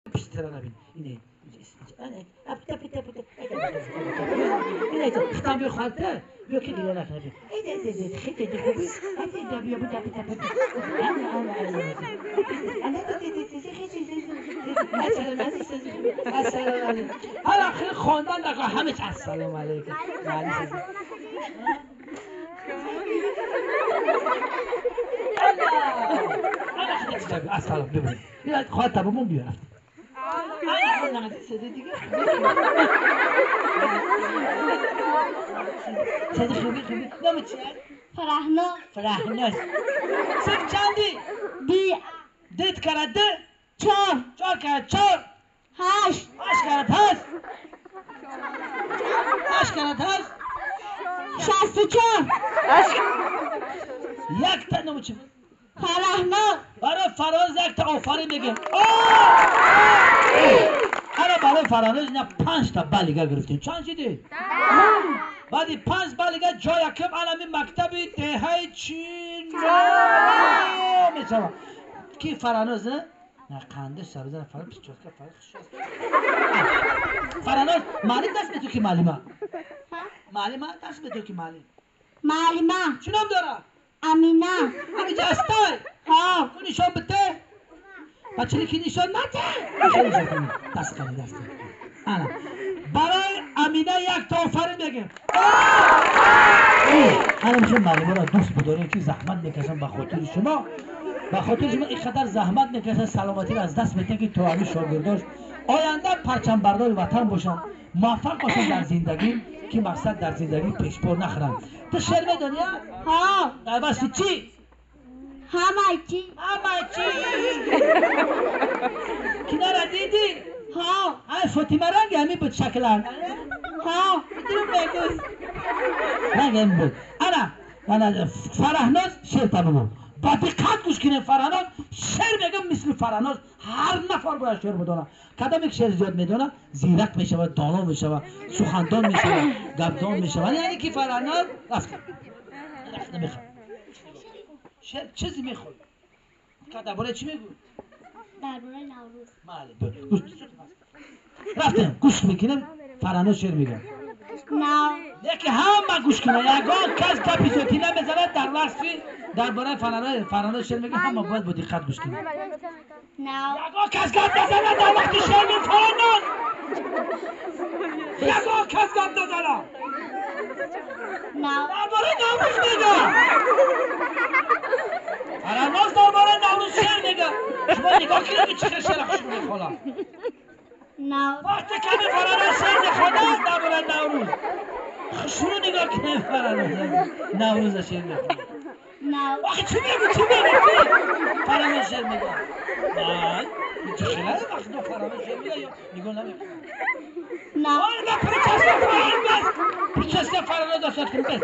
پیشترانه بین اینه اینه ختم بیا خواهده بیا که دیگه نکنه بیا اینه خیلی خوبی اینه بیا بیا السلام علیکم حالا خیلی خواندن نگاه همه چه السلام علیکم السلام ببین این خواهد تبامون بیا صدی خوبی نام چیه؟ فرهناز سب چندی؟ دیت کرده؟ 4 کرد 4 8 کرد 8 کرد 64 یک تا نام چیه؟ فرهناز برای فراز یک تا آفرین بگیم حالا برای فرانوز نه 5 تا بلیگه گرفتیم چند شدید؟ بعدی 5 بلیگه جای یکم علمی مکتبی دهه چین میشوه کی فرانوز نه؟ نه قنده سرزن فرانوز پیچوز که فرانوز معلم دست به تو که معلمه دست به تو که معلمه چی نام داره؟ امینه همینجا هستای؟ ها تو نشان بده بچه که نشان نده دست کنی برای امینه یک تا آفرین بگیم الان میشون معلمه را دوست بداره که زحمت میکشن به خاطر شما اینقدر زحمت میکشن سلامتی را از دست بده که تو همین شاگرداش آینده پرچم بردار وطن باشن موفق باشن در زندگی که مقصد در زندگی پیشبر نخورن تو شعر میدونی؟ ها در واسه چی؟ همه چی کنار دیدی؟ ها فاطمه رنگ همی بود شکلان ها رنگ همی بود انا فرهناز شعر تمامون با دقت گوش کنیم فرهناز شعر میگم مثل فرهناز هر نفر باید شعر بدونه کدام یک شعر زیاد میدونه زیرک میشود دانا میشود سخندان میشود گپدان میشود یعنی که فرهناز رفته میخواد شعر چیزی میخواد که درباره چی میگو؟ درباره نوروز رفتیم گوش میکنیم فرهناز شعر میگم یکی همه گوش کنه یگان کس گپی زیادی نمیزنه در وصفی درباره فرهناز شعر میگه همه باید با دقت گوش کنه یگان کس گپ نزنه در وقتی شعر میگه فرهناز یگان کس گپ نزنه درباره نوروز میگه فرهناز درباره نوروز شعر میگه شما نگاه کنید چه شعر خوشون میخوانه وقتی کمی فرهناز شعر میخوانه درباره نوروز شروع نگاه کنید فرهناز نوروز شعر میخوانه وقتی چی میگه فرهناز شعر میگه چه خیلی وقتی دو فرهناز شعر میگه یا نگاه نمیکنه آره پرچسته فرهناز دستات کنید بس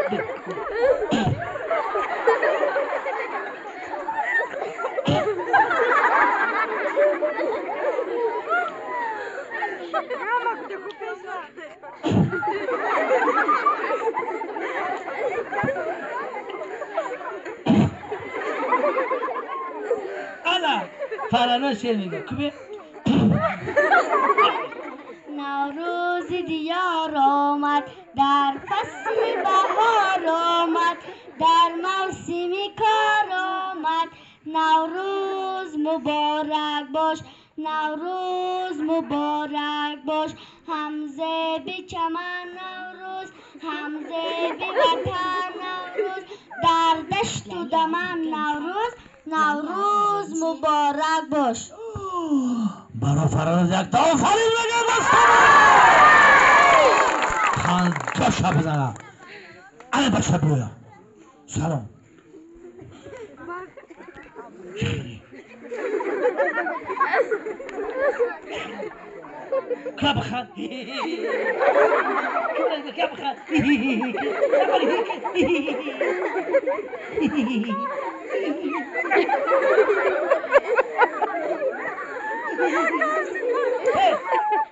فرهناز شعر میگه کبه نوروز دیار آمد در فصل بهار آمد در موسم کار آمد نوروز مبارک باش نوروز مبارک باش همزه به چمن نوروز همزه به وطن نوروز در دشت و دمن نوروز مبارک باش برای فرهناز یک تا آفرین بگم خنده شب بزنم الان بچه برویم سلام که بخند که بخند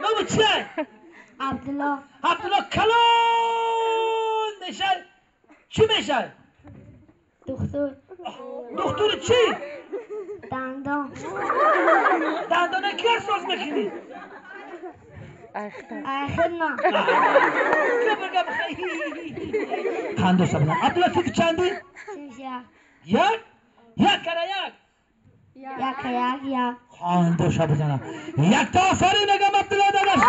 نام چیه؟ عبدالله کلان میشه چی میشه؟ دکتر دکتر چی؟ دندان دندانه کی احساس میکنی؟ آخر نه بگم خنده شبنم عبدالله سیف چندی؟ یک؟ یک کرا یک؟ یک خنده شبنم یک تا آفرین نگم عبدالله داداش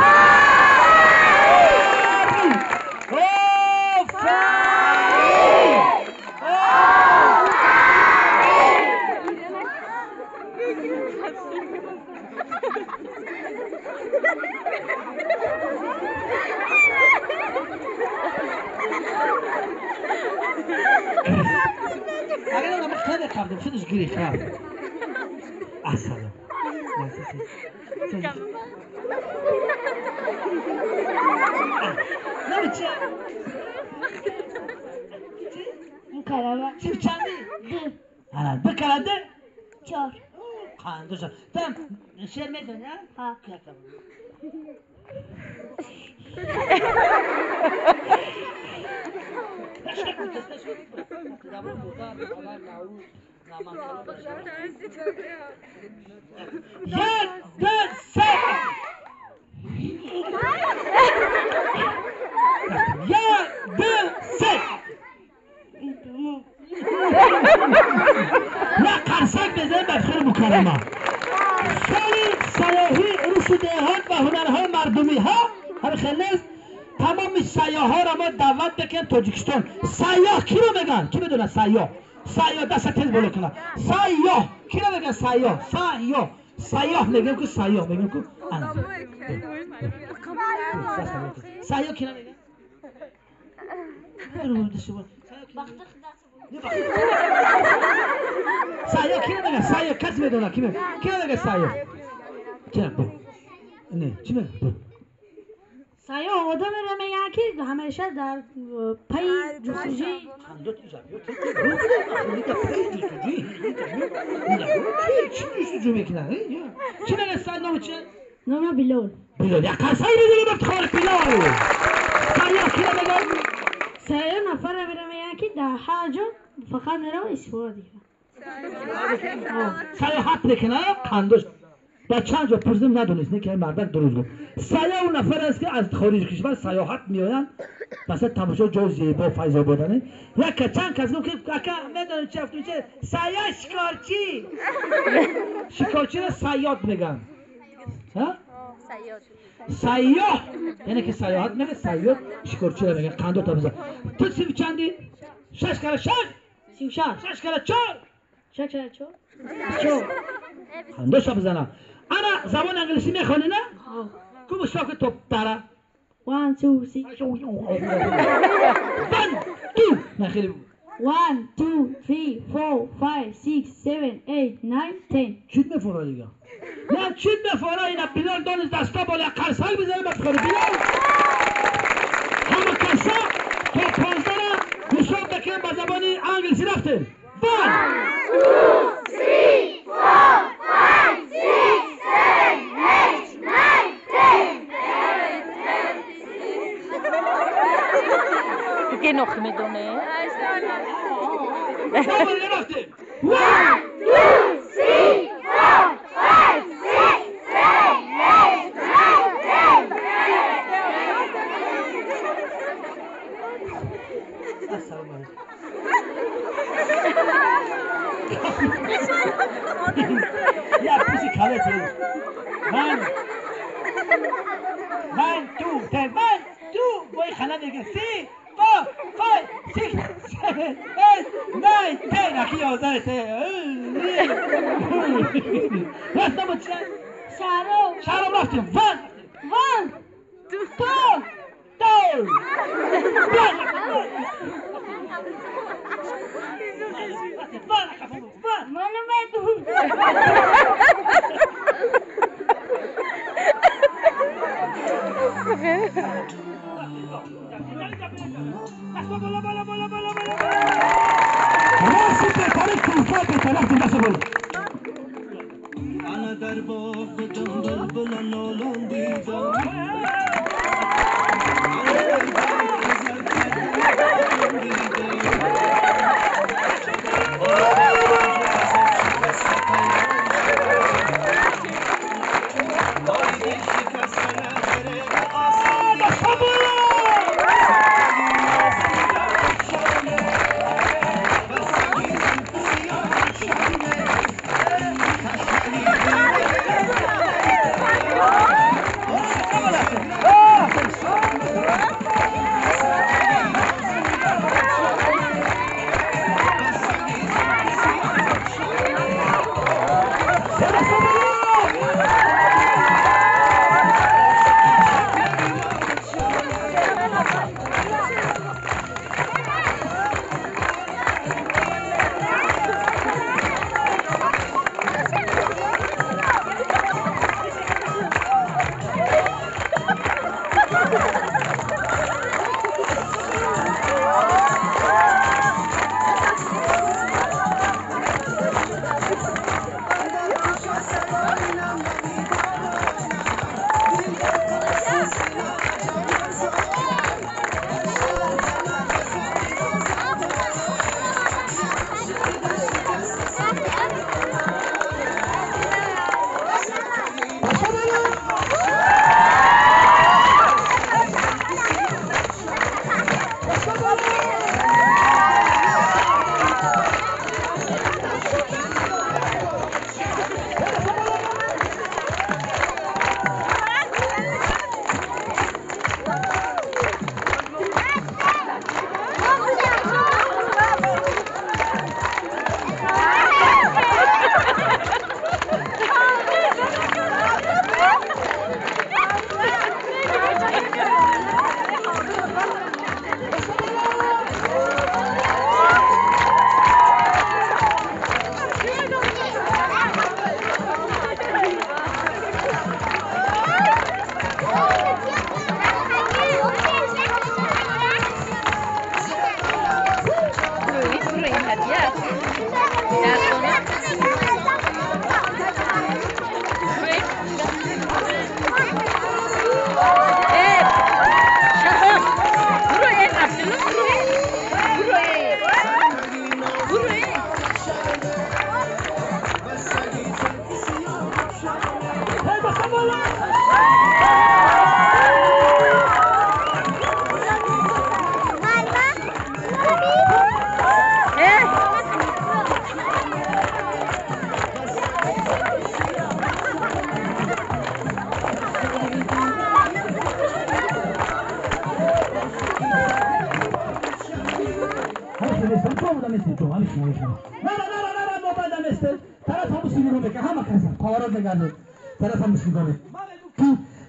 اگر انا خیلی کردم شدش گیری کرد اصلا نمی چه چی چندی؟ دو کرده؟ چهار خانده شد تم شیر میدونی ها؟ یک دو سه یک دو سه نه قرصک بزنیم بدخور مکرمه سال سیاحی عروس و دهات و هنرهای مردمی ها همه خیلی نیست تمام سیاه ها را ما دعوت بکنیم تاجیکستان سیاه کی رو میگن؟ کی بدونه سیاه؟ سیاه دست تیز بالا کنه سیاه کی رو میگن سیاه؟ سیاه میگم که سیاه میگم که سیاه کی رو میگن؟ سیاه کی رو میگن؟ سیاه کسی میدونه کی میگن؟ کی رو میگن سیاه؟ چی میگن؟ سیاه آدم را میگن که همیشه در پی جستجوی چی جستجو میکنن؟ چی میگن سیاه نام چیه؟ نام بلال یک قصه ای بگیرم افتخار بلال سیاه کی رو میگن؟ سیاه نفر را میگن که در هر جا فقط میره استفاده کنه سیاحت میکنه قندوش در چند جا پرسیدم ندونست نه که مردک درست گفت سیاه اون نفر است که از خارج کشور سیاحت میآیند مثلا تماشای جای زیبا فیض آبادانه یک چند کس گفت که اکا میدونید چه افتون چه سیاه شکارچی شکارچی را سیاد میگن ها سیاه یعنی که سیاحت میگه سیاد شکارچی را میگن قندو تا بزن تو سی چندی 6 کرا 6 6 کرا 4 6 کرا 4 قندو شا بزنم انا زبان انگلیسی میخوانی نه؟ کو مشتاق تو داره 1 2 3 1 2 نه خیلی 1 2 3 4 5 6 7 8 9 10 چیت میفوره دیگه نه چیت میفوره اینا بلال دانست دستا بالا قرصای بزنیم از خود بلال همه قرصا تا 15 را حساب بکنیم با زبان انگلیسی رفتیم 1 2 3 4 5 6 7 8 9 10 دیگه نخ میدونه 1 2 3 4 5 6 7 8 9 السلام علیکم یا پوسی کالتی من 2 10 1 2 وای خلا دیگه 3 4 5 6 7 8 9 10 اکی 11 راست نمو چه شهرام رفتیم 1 2 منو بدون انا در باغ جنگل بلند دیدم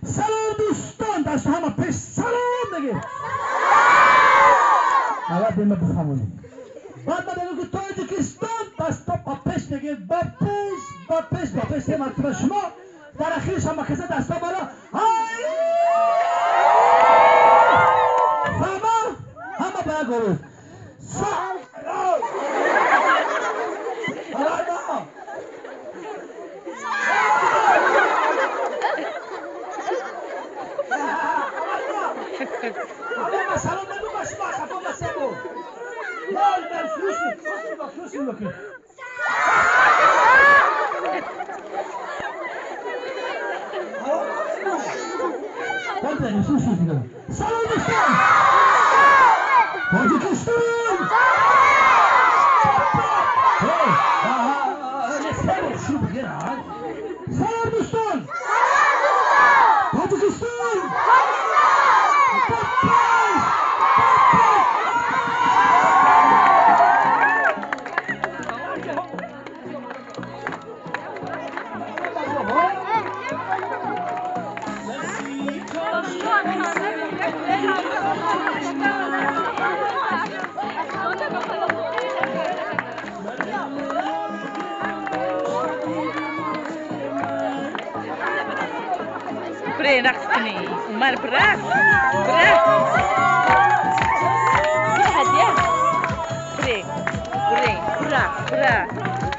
سلام دوستان دست همه پیش سلام دیگه اول دیمه بفهمونی بعد ما بگو که تاجیکستان دست تا پیش دیگه با پیش سه مرتبه شما در اخیرش هم کسی دستا بالا فهمه همه بگو سلام نگو باشی با خفا بسیبو لال در فروشی بکی سلام دوستان تاجیکستان سلام دوستان تاجیکستان برای رقص کنی عمر برقص یه هدیه برای برقص